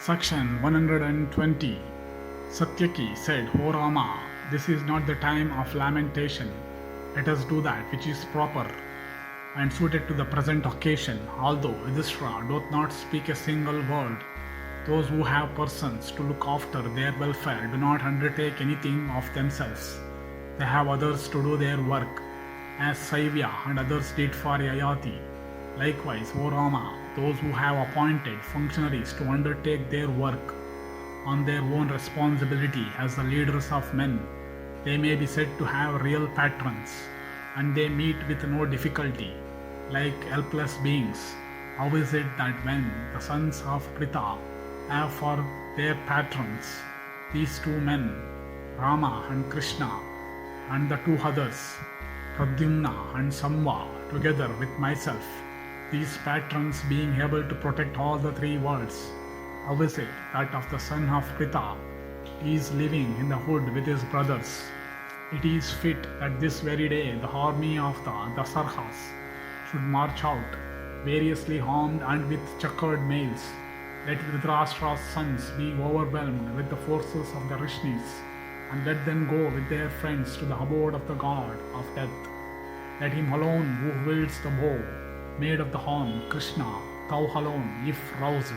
Section 120. Satyaki said, O Rama, this is not the time of lamentation. Let us do that which is proper and suited to the present occasion. Although Yudhishthira doth not speak a single word, those who have persons to look after their welfare do not undertake anything of themselves. They have others to do their work, as Saivya and others did for Yayati. Likewise, O Rama, those who have appointed functionaries to undertake their work on their own responsibility as the leaders of men, they may be said to have real patrons, and they meet with no difficulty, like helpless beings. How is it that when the sons of Pritha have for their patrons these two men, Rama and Krishna, and the two others, Pradyumna and Samva, together with myself, these patrons being able to protect all the three worlds, how is it that of the son of Pritha is living in the hood with his brothers? It is fit that this very day the army of the Dasarhas should march out, variously armed and with checkered mails. Let Dhritarashtra's sons be overwhelmed with the forces of the Rishnis, and let them go with their friends to the abode of the god of death. Let him alone who wields the bow, made of the horn, Krishna, thou alone, if roused,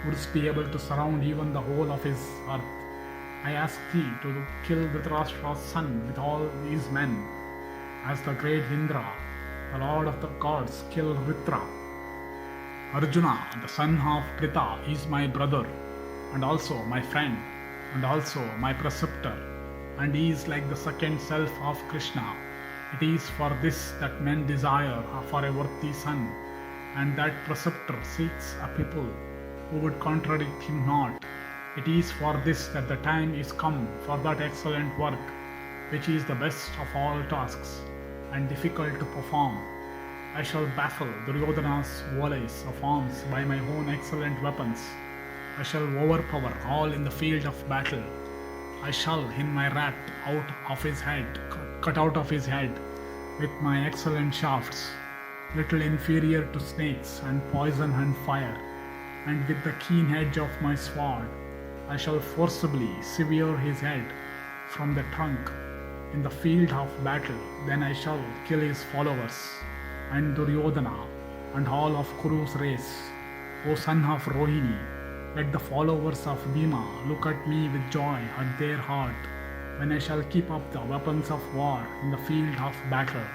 wouldst be able to surround even the whole of his earth. I ask thee to kill Dhritarashtra's son with all these men, as the great Indra, the lord of the gods, killed Vritra. Arjuna, the son of Pritha, is my brother, and also my friend, and also my preceptor, and he is like the second self of Krishna. It is for this that men desire for a worthy son, and that preceptor seeks a people who would contradict him not. It is for this that the time is come for that excellent work, which is the best of all tasks, and difficult to perform. I shall baffle Duryodhana's volleys of arms by my own excellent weapons. I shall overpower all in the field of battle. I shall, in my wrath, cut out of his head with my excellent shafts, little inferior to snakes and poison and fire, and with the keen edge of my sword, I shall forcibly sever his head from the trunk in the field of battle. Then I shall kill his followers, and Duryodhana, and all of Kuru's race. O son of Rohini, let the followers of Bhima look at me with joy at their heart, when I shall keep up the weapons of war in the field of battle,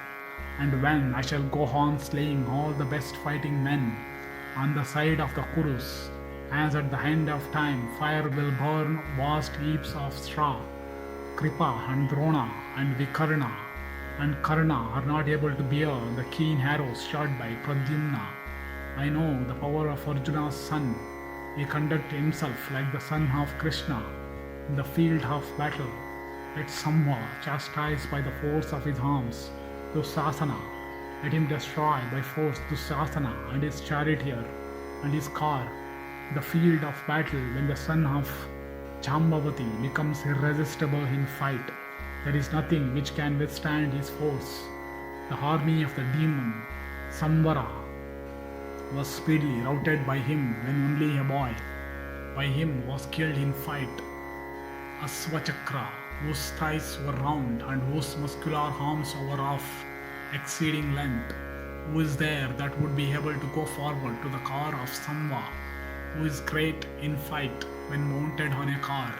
and when I shall go on slaying all the best fighting men on the side of the Kurus, as at the end of time fire will burn vast heaps of straw. Kripa and Drona and Vikarna and Karna are not able to bear the keen arrows shot by Pradyumna. I know the power of Arjuna's son. He conduct himself like the son of Krishna in the field of battle. Let Samva chastise by the force of his arms Dusasana. Let him destroy by force Dusasana and his charioteer and his car. In the field of battle, when the son of Jambavati becomes irresistible in fight, there is nothing which can withstand his force. The army of the demon Samvara was speedily routed by him when only a boy. By him was killed in fight Asvachakra, whose thighs were round and whose muscular arms were of exceeding length. Who is there that would be able to go forward to the car of Samva, who is great in fight when mounted on a car?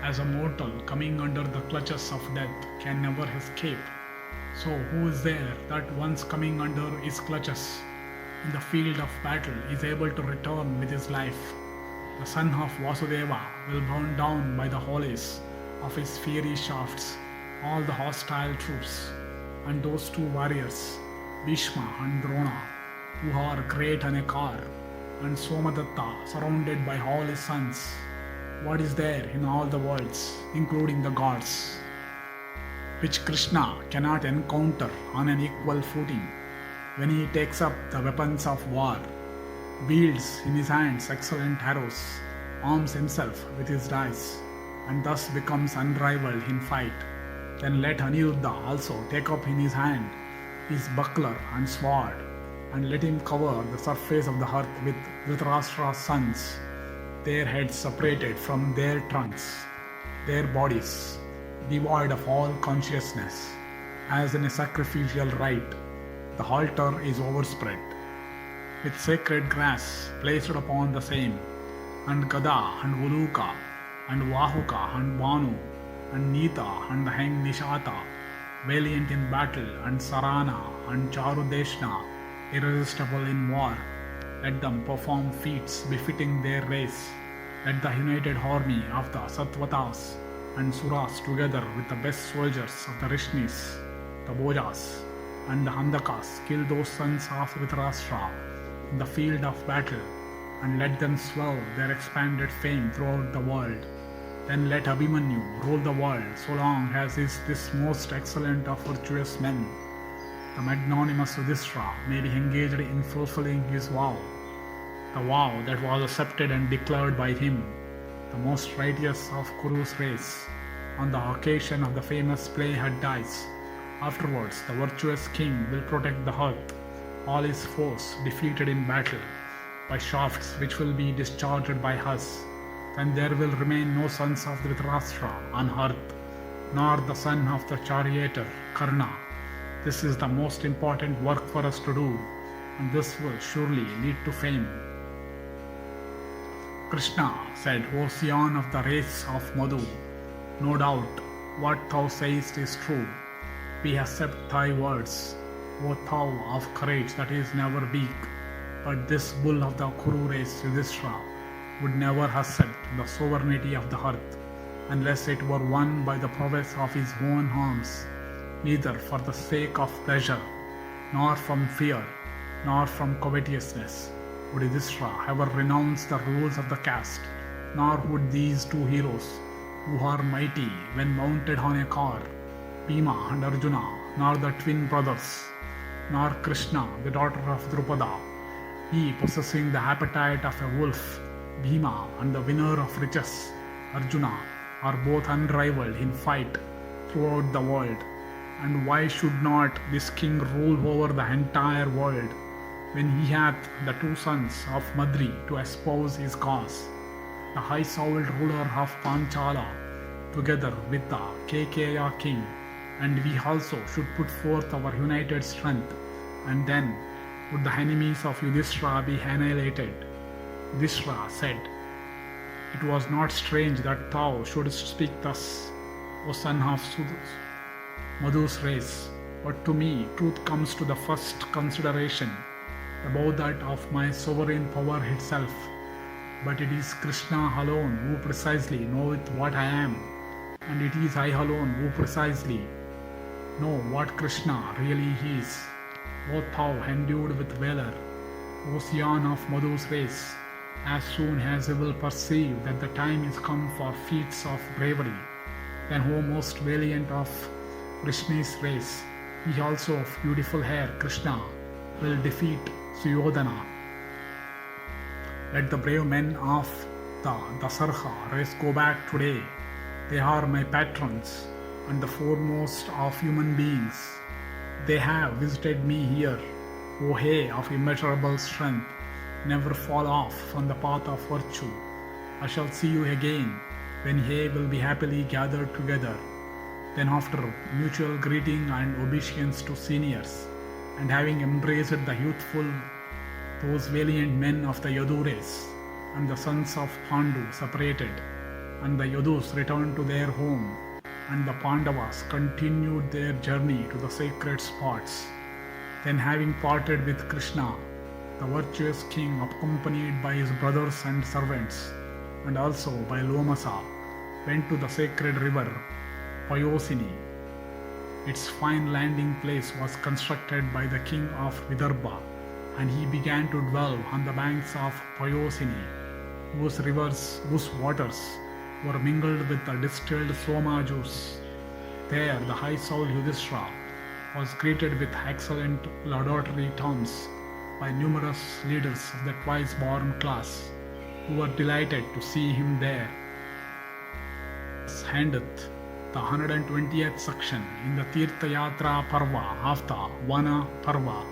As a mortal coming under the clutches of death can never escape, so who is there that once coming under his clutches in the field of battle is able to return with his life? The son of Vasudeva will burn down by the hollies of his fiery shafts all the hostile troops, and those two warriors, Bhishma and Drona, who are great on a car, and Somadatta surrounded by all his sons. What is there in all the worlds, including the gods, which Krishna cannot encounter on an equal footing when he takes up the weapons of war, wields in his hands excellent arrows, arms himself with his dice, and thus becomes unrivaled in fight? Then let Aniruddha also take up in his hand his buckler and sword, and let him cover the surface of the earth with Dhritarashtra's sons. their heads separated from their trunks, their bodies devoid of all consciousness, as in a sacrificial rite. The altar is overspread with sacred grass placed upon the same, and Gada and Uluka and Vahuka and Banu and Nita and Heng Nishata, valiant in battle, and Sarana and Charudeshna, irresistible in war. Let them perform feats befitting their race. Let the united army of the Sattvatas and Suras, together with the best soldiers of the Rishnis, the Bojas, and the Handakas, kill those sons of Dhritarashtra in the field of battle, and let them swell their expanded fame throughout the world. Then let Abhimanyu rule the world so long as is this most excellent of virtuous men, the magnanimous Yudhishthira, may be engaged in fulfilling his vow, the vow that was accepted and declared by him, the most righteous of Kuru's race, on the occasion of the famous play at dice. Afterwards, the virtuous king will protect the earth, all his foes defeated in battle, by shafts which will be discharged by us. Then there will remain no sons of Dhritarashtra on earth, nor the son of the charioteer Karna. This is the most important work for us to do, and this will surely lead to fame. Krishna said, O scion of the race of Madhu, no doubt what thou sayest is true. We accept thy words, O thou of courage that is never weak. But this bull of the Kuru race, Yudhishthira, would never accept the sovereignty of the earth, unless it were won by the prowess of his own arms, neither for the sake of pleasure, nor from fear, nor from covetousness would Yudhishthira ever renounce the rules of the caste, nor would these two heroes, who are mighty when mounted on a car, Bhima and Arjuna, nor the twin brothers, nor Krishna, the daughter of Drupada, he possessing the appetite of a wolf, Bhima, and the winner of riches, Arjuna, are both unrivaled in fight throughout the world. And why should not this king rule over the entire world, when he hath the two sons of Madri to espouse his cause, the high-souled ruler of Panchala, together with the Kekeya king, and we also should put forth our united strength, and then would the enemies of Yudhishthira be annihilated. Yudhishthira said, It was not strange that thou shouldst speak thus, O son of Madhu's race, but to me truth comes to the first consideration, above that of my sovereign power itself. But it is Krishna alone who precisely knoweth what I am, and it is I alone who precisely know what Krishna really is. O thou endued with valor, O scion of Madhu's race, as soon as you will perceive that the time is come for feats of bravery, then O most valiant of Vrishni's race, he also of beautiful hair Krishna will defeat Suyodhana. Let the brave men of the Dasarha race go back today. They are my patrons and the foremost of human beings. They have visited me here, O He of immeasurable strength. Never fall off from the path of virtue. I shall see you again, when He will be happily gathered together. Then after mutual greeting and obeisance to seniors, and having embraced the youthful, those valiant men of the Yadu race, and the sons of Pandu separated, and the Yadus returned to their home, and the Pandavas continued their journey to the sacred spots. Then having parted with Krishna, the virtuous king, accompanied by his brothers and servants, and also by Lomasa, went to the sacred river Payosini. Its fine landing place was constructed by the king of Vidarbha, and he began to dwell on the banks of Payosini, whose waters were mingled with the distilled soma juice. There the high-souled Yudhishthira was greeted with excellent laudatory terms by numerous leaders of the twice-born class, who were delighted to see him there. Thus endeth the 120th section in the Tirtha-yatra Parva of the Vana Parva.